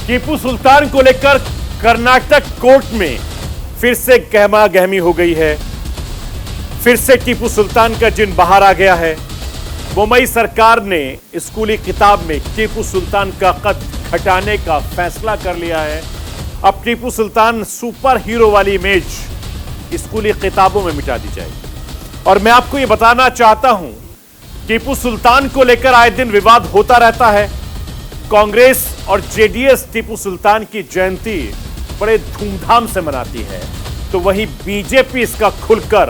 टीपू सुल्तान को लेकर कर्नाटक कोर्ट में फिर से गहमा गहमी हो गई है। फिर से टीपू सुल्तान का जिन बाहर आ गया है। मुंबई सरकार ने स्कूली किताब में टीपू सुल्तान का कद घटाने का फैसला कर लिया है। अब टीपू सुल्तान सुपर हीरो वाली इमेज स्कूली किताबों में मिटा दी जाएगी। और मैं आपको यह बताना चाहता हूं, टीपू सुल्तान को लेकर आए दिन विवाद होता रहता है। कांग्रेस और जेडीएस टीपू सुल्तान की जयंती बड़े धूमधाम से मनाती है, तो वहीं बीजेपी इसका खुलकर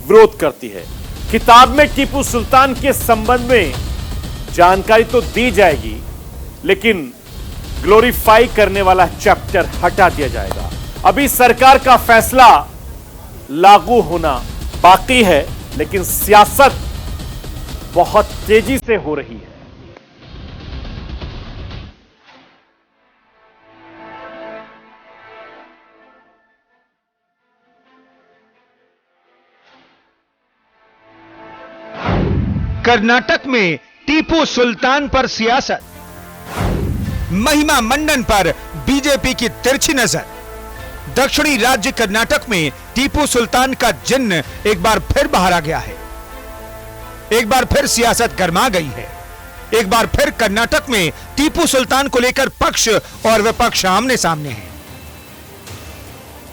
विरोध करती है। किताब में टीपू सुल्तान के संबंध में जानकारी तो दी जाएगी, लेकिन ग्लोरीफाई करने वाला चैप्टर हटा दिया जाएगा। अभी सरकार का फैसला लागू होना बाकी है, लेकिन सियासत बहुत तेजी से हो रही है। कर्नाटक में टीपू सुल्तान पर सियासत, महिमा मंडन पर बीजेपी की तिरछी नजर। दक्षिणी राज्य कर्नाटक में टीपू सुल्तान का जिन्न एक बार फिर बाहर आ गया है। एक बार फिर सियासत गर्मा गई है। एक बार फिर कर्नाटक में टीपू सुल्तान को लेकर पक्ष और विपक्ष आमने सामने हैं।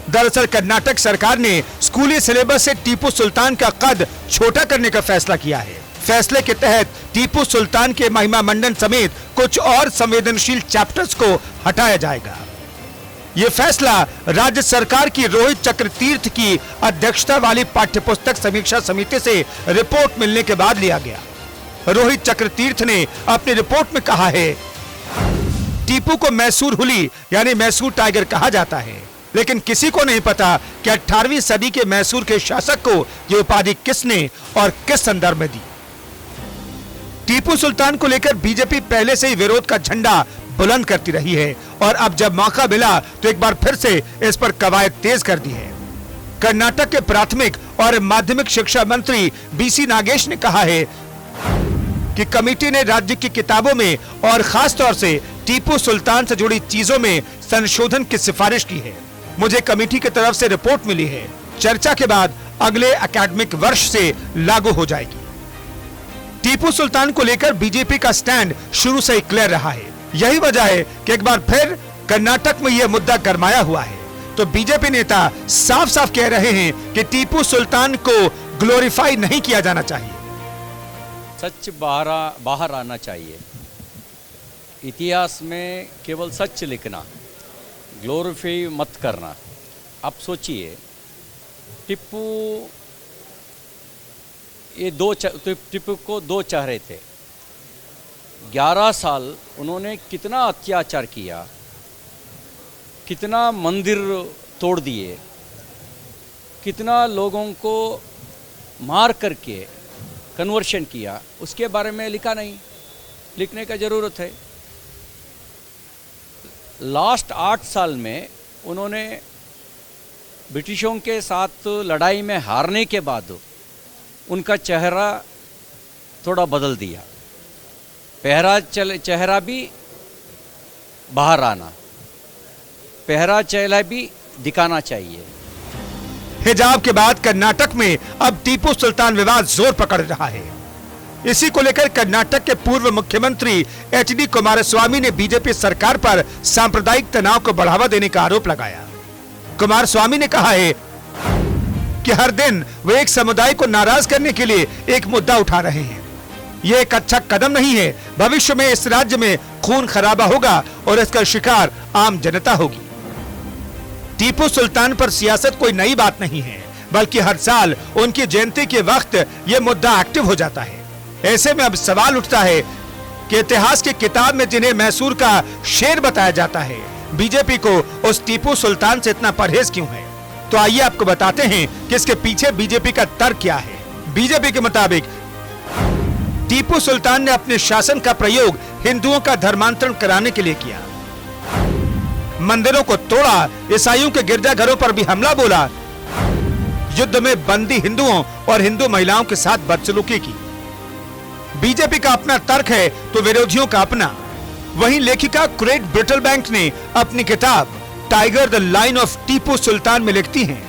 दरअसल कर्नाटक सरकार ने स्कूली सिलेबस से टीपू सुल्तान का कद छोटा करने का फैसला किया है। फैसले के तहत टीपू सुल्तान के महिमा मंडन समेत कुछ और संवेदनशील चैप्टर्स को हटाया जाएगा। यह फैसला राज्य सरकार की रोहित चक्रतीर्थ की अध्यक्षता वाली पाठ्यपुस्तक समीक्षा समिति से रिपोर्ट मिलने के बाद लिया गया। रोहित चक्रतीर्थ ने अपनी रिपोर्ट में कहा है, टीपू को मैसूर हुली यानी मैसूर टाइगर कहा जाता है, लेकिन किसी को नहीं पता कि 18वीं सदी के मैसूर के शासक को यह उपाधि किसने और किस संदर्भ में दी। टीपू सुल्तान को लेकर बीजेपी पहले से ही विरोध का झंडा बुलंद करती रही है और अब जब मौका मिला तो एक बार फिर से इस पर कवायद तेज कर दी है। कर्नाटक के प्राथमिक और माध्यमिक शिक्षा मंत्री बीसी नागेश ने कहा है कि कमेटी ने राज्य की किताबों में और खास तौर से टीपू सुल्तान से जुड़ी चीजों में संशोधन की सिफारिश की है। मुझे कमेटी की तरफ से रिपोर्ट मिली है। चर्चा के बाद अगले एकेडमिक वर्ष से लागू हो जाएगी। टीपू सुल्तान को लेकर बीजेपी का स्टैंड शुरू से ही क्लियर रहा है। यही वजह है कि एक बार फिर कर्नाटक में यह मुद्दा गरमाया हुआ है। तो बीजेपी नेता साफ साफ कह रहे हैं कि टीपू सुल्तान को ग्लोरीफाई नहीं किया जाना चाहिए। सच बाहर आना चाहिए। इतिहास में केवल सच लिखना, ग्लोरीफाई मत करना। आप सोचिए, टीपू टीपू को दो चेहरे थे। 11 साल उन्होंने कितना अत्याचार किया, कितना मंदिर तोड़ दिए, कितना लोगों को मार करके कन्वर्शन किया, उसके बारे में लिखा नहीं। लिखने का ज़रूरत है। लास्ट 8 साल में उन्होंने ब्रिटिशों के साथ लड़ाई में हारने के बाद उनका चेहरा थोड़ा बदल दिया। चेहरा भी बाहर आना, चेहरा भी दिखाना चाहिए। हिजाब के बाद कर्नाटक में अब टीपू सुल्तान विवाद जोर पकड़ रहा है। इसी को लेकर कर्नाटक के पूर्व मुख्यमंत्री एचडी कुमारस्वामी ने बीजेपी सरकार पर सांप्रदायिक तनाव को बढ़ावा देने का आरोप लगाया। कुमारस्वामी ने कहा है कि हर दिन वे एक समुदाय को नाराज करने के लिए एक मुद्दा उठा रहे हैं। यह एक अच्छा कदम नहीं है। भविष्य में इस राज्य में खून खराबा होगा और इसका शिकार आम जनता होगी। टीपू सुल्तान पर सियासत कोई नई बात नहीं है, बल्कि हर साल उनकी जयंती के वक्त यह मुद्दा एक्टिव हो जाता है। ऐसे में अब सवाल उठता है कि इतिहास की किताब में जिन्हें मैसूर का शेर बताया जाता है, बीजेपी को उस टीपू सुल्तान से इतना परहेज क्यों है। तो आइए आपको बताते हैं कि इसके पीछे बीजेपी का तर्क क्या है। बीजेपी के मुताबिक टीपू सुल्तान ने अपने शासन का प्रयोग हिंदुओं का धर्मांतरण कराने के लिए किया। मंदिरों को तोड़ा, ईसाइयों के गिरजाघरों पर भी हमला बोला, युद्ध में बंदी हिंदुओं और हिंदू महिलाओं के साथ बदसलूकी की। बीजेपी का अपना तर्क है तो विरोधियों का अपना। वहीं लेखिका क्रेग ब्रिटलबैंक ने अपनी किताब tiger the life of Tipu Sultan में लिखती हैं,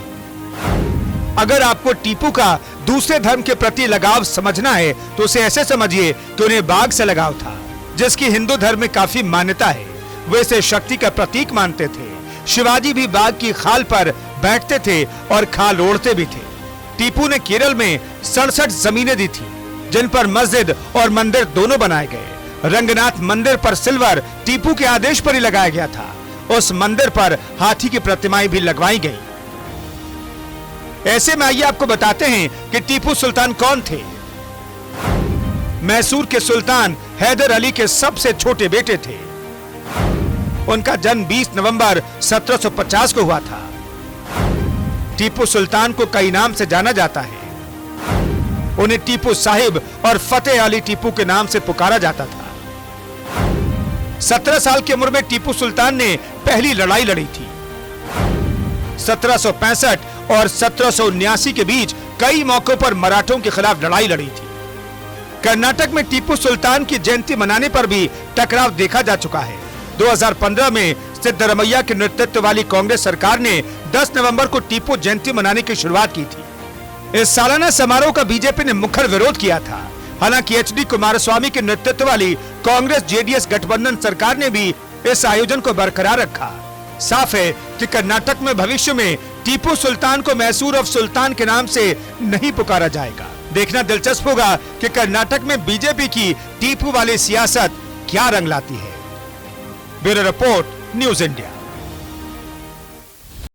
अगर आपको टीपू का दूसरे धर्म के प्रति लगाव समझना है तो उसे ऐसे समझिए कि उन्हें बाघ से लगाव था, जिसकी हिंदू धर्म में काफी मान्यता है। वे इसे शक्ति का प्रतीक मानते थे। शिवाजी भी बाघ की खाल पर बैठते थे और खाल ओढ़ते भी थे। टीपू ने केरल में 67 जमीनें दी थी, जिन पर मस्जिद और मंदिर दोनों बनाए गए। रंगनाथ मंदिर पर सिल्वर टीपू के आदेश पर ही लगाया गया था। उस मंदिर पर हाथी की प्रतिमाएं भी लगवाई गई। ऐसे में आइए आपको बताते हैं कि टीपू सुल्तान कौन थे। मैसूर के सुल्तान हैदर अली के सबसे छोटे बेटे थे। उनका जन्म 20 नवंबर 1750 को हुआ था। टीपू सुल्तान को कई नाम से जाना जाता है। उन्हें टीपू साहिब और फतेह अली टीपू के नाम से पुकारा जाता था। 17 साल की उम्र में टीपू सुल्तान ने पहली लड़ाई लड़ी थी। 1765 और 1779 के बीच कई मौकों पर मराठों के खिलाफ लड़ाई लड़ी थी। कर्नाटक में टीपू सुल्तान की जयंती मनाने पर भी टकराव देखा जा चुका है। 2015 में सिद्धरमैया के नेतृत्व वाली कांग्रेस सरकार ने 10 नवंबर को टीपू जयंती मनाने की शुरुआत की थी। इस सालाना समारोह का बीजेपी ने मुखर विरोध किया था। हालांकि एचडी कुमारस्वामी के नेतृत्व वाली कांग्रेस जेडीएस गठबंधन सरकार ने भी इस आयोजन को बरकरार रखा। साफ है कि कर्नाटक में भविष्य में टीपू सुल्तान को मैसूर ऑफ सुल्तान के नाम से नहीं पुकारा जाएगा। देखना दिलचस्प होगा कि कर्नाटक में बीजेपी की टीपू वाली सियासत क्या रंग लाती है। Bureau report, news India.